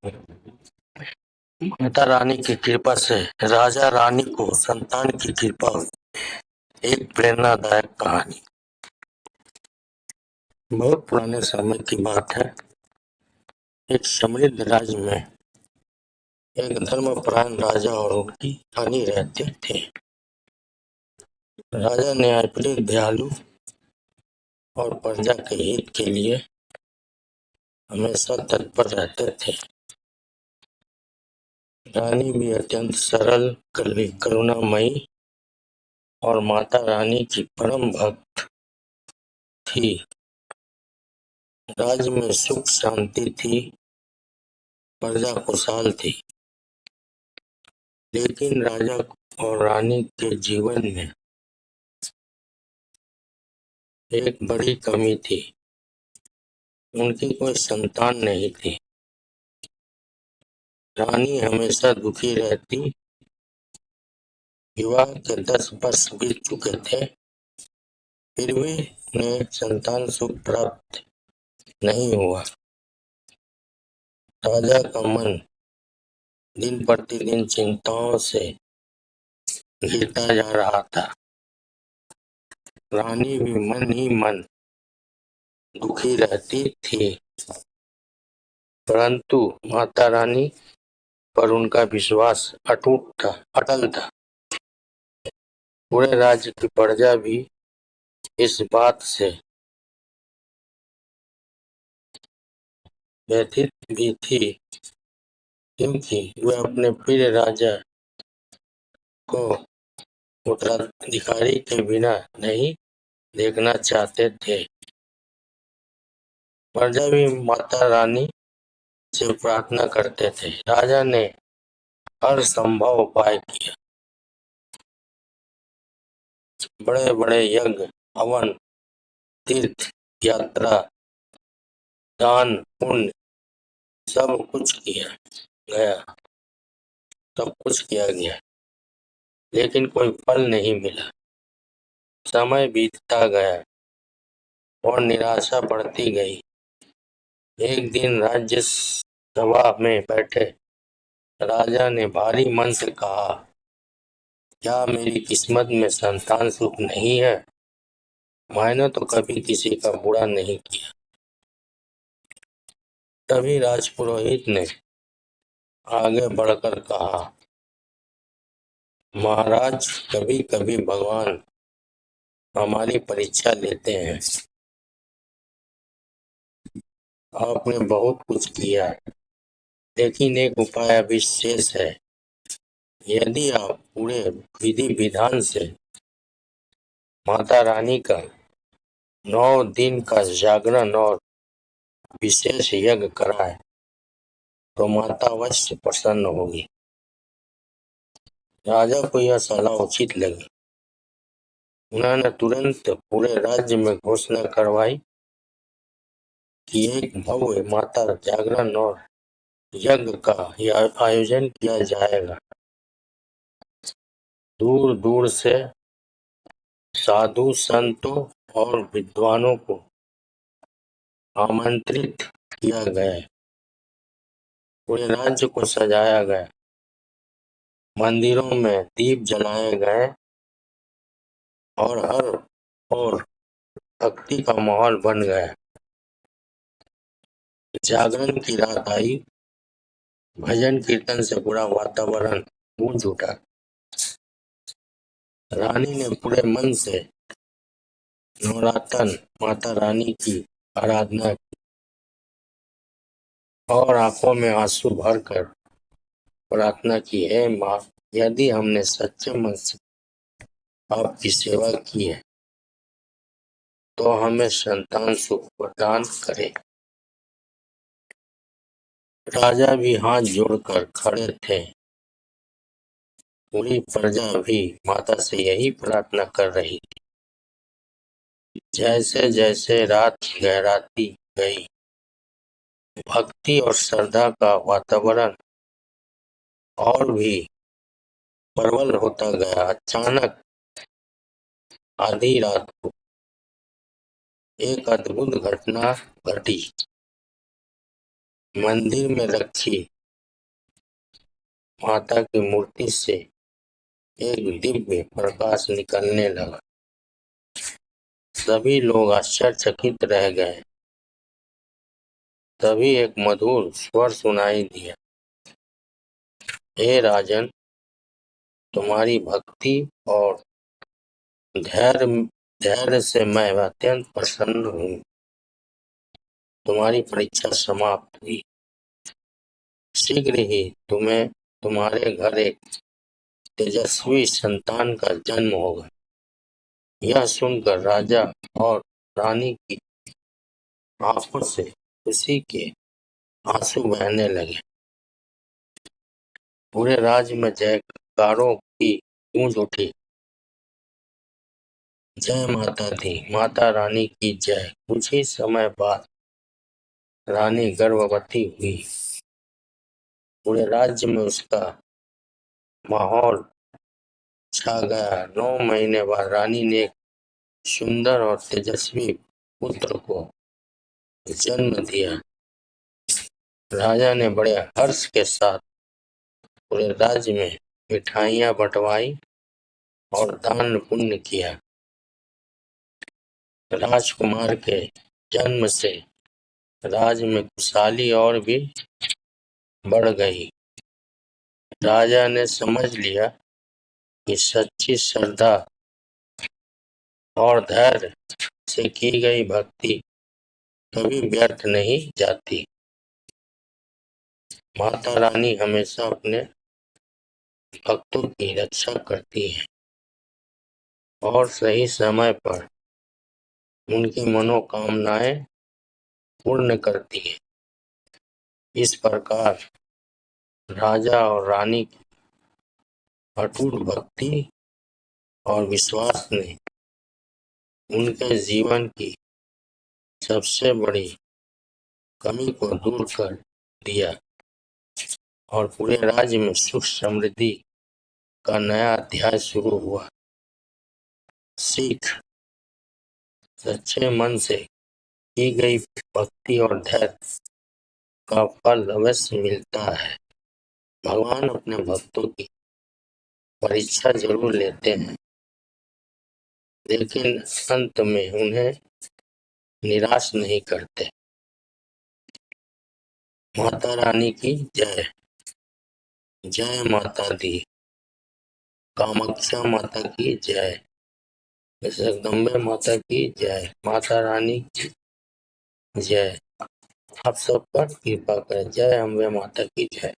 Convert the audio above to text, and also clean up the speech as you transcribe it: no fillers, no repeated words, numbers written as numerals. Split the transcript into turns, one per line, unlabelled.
माता रानी की कृपा से राजा रानी को संतान की कृपा हुई। एक प्रेरणादायक कहानी। बहुत पुराने समय की बात है। एक समृद्ध राज्य में एक धर्मपरायण राजा और उनकी रानी रहते थे। राजा न्यायप्रिय, दयालु और प्रजा के हित के लिए हमेशा तत्पर रहते थे। रानी भी अत्यंत सरल, करुणामयी और माता रानी की परम भक्त थी। राज्य में सुख शांति थी, प्रजा खुशहाल थी। लेकिन राजा और रानी के जीवन में एक बड़ी कमी थी। उनकी कोई संतान नहीं थी। रानी हमेशा दुखी रहती। विवाह के 10 वर्ष बीत चुके थे, फिर भी उन्हें संतान सुख प्राप्त नहीं हुआ। राजा का मन दिन प्रतिदिन चिंताओं से घिरता जा रहा था। रानी भी मन ही मन दुखी रहती थी, परंतु माता रानी पर उनका विश्वास अटल था। पूरे राज्य की प्रजा भी इस बात से व्यथित भी थी, क्योंकि वे अपने प्रिय राजा को उत्तराधिकारी के बिना नहीं देखना चाहते थे। प्रजा भी माता रानी से प्रार्थना करते थे। राजा ने हर संभव उपाय किया। बड़े बड़े यज्ञ, हवन, तीर्थ यात्रा, दान पुण्य सब कुछ किया गया, लेकिन कोई फल नहीं मिला। समय बीतता गया और निराशा बढ़ती गई। एक दिन राज्य सभा में बैठे राजा ने भारी मन से कहा, क्या मेरी किस्मत में संतान सुख नहीं है? मैंने तो कभी किसी का बुरा नहीं किया। तभी राजपुरोहित ने आगे बढ़कर कहा, महाराज, कभी कभी भगवान हमारी परीक्षा लेते हैं। आपने बहुत कुछ किया, लेकिन एक उपाय अभी शेष है। यदि आप पूरे विधि विधान से माता रानी का 9 दिन का जागरण और विशेष यज्ञ कराए तो माता अवश्य प्रसन्न होगी। राजा को यह सलाह उचित लगी। उन्होंने तुरंत पूरे राज्य में घोषणा करवाई कि एक भव्य माता जागरण और यज्ञ का आयोजन किया जाएगा। दूर दूर से साधु संतों और विद्वानों को आमंत्रित किया गया। पूरे राज्य को सजाया गया। मंदिरों में दीप जलाए गए और हर ओर भक्ति का माहौल बन गया। जागरण की रात आई। भजन कीर्तन से पूरा वातावरण गूंज उठा। रानी ने पूरे मन से नवरातन माता रानी की आराधना की और आंखों में आंसू भरकर प्रार्थना की, हे माँ, यदि हमने सच्चे मन से आपकी सेवा की है तो हमें संतान सुख प्रदान करे। राजा भी हाथ जोड़कर खड़े थे। पूरी प्रजा भी माता से यही प्रार्थना कर रही थी। जैसे जैसे रात गहराती गई, भक्ति और श्रद्धा का वातावरण और भी प्रबल होता गया। अचानक आधी रात को एक अद्भुत घटना घटी। मंदिर में रखी माता की मूर्ति से एक दिव्य प्रकाश निकलने लगा। सभी लोग आश्चर्यचकित रह गए। तभी एक मधुर स्वर सुनाई दिया, हे राजन, तुम्हारी भक्ति और धैर्य धैर्य से मैं अत्यंत प्रसन्न हूँ। तुम्हारी परीक्षा समाप्त हुई। शीघ्र ही तुम्हें तुम्हारे घर एक तेजस्वी संतान का जन्म होगा। यह सुनकर राजा और रानी की आंखों से खुशी के आंसू बहने लगे। पूरे राज्य में जयकारों की गूंज उठी। जय माता दी, माता रानी की जय। कुछ ही समय बाद रानी गर्भवती हुई। पूरे राज्य में उसका माहौल छा गया। 9 महीने बाद रानी ने एक सुंदर और तेजस्वी पुत्र को जन्म दिया। राजा ने बड़े हर्ष के साथ पूरे राज्य में मिठाइयाँ बंटवाई और दान पुण्य किया। राजकुमार के जन्म से राज्य में खुशहाली और भी बढ़ गई। राजा ने समझ लिया कि सच्ची श्रद्धा और धैर्य से की गई भक्ति कभी व्यर्थ नहीं जाती। माता रानी हमेशा अपने भक्तों की रक्षा करती है और सही समय पर उनकी मनोकामनाएं पूर्ण करती है। इस प्रकार राजा और रानी की अटूट भक्ति और विश्वास ने उनके जीवन की सबसे बड़ी कमी को दूर कर दिया और पूरे राज्य में सुख समृद्धि का नया अध्याय शुरू हुआ। सीख, सच्चे मन से की गई भक्ति और धैर्य का फल अवश्य मिलता है। भगवान अपने भक्तों की परीक्षा जरूर लेते हैं, लेकिन अंत में उन्हें निराश नहीं करते। माता रानी की जय। जय माता दी, कामाख्या माता की जय, जगदम्बे माता की जय, माता रानी की जय। आप सब पर कृपा करें। जय अम्बे माता की जय।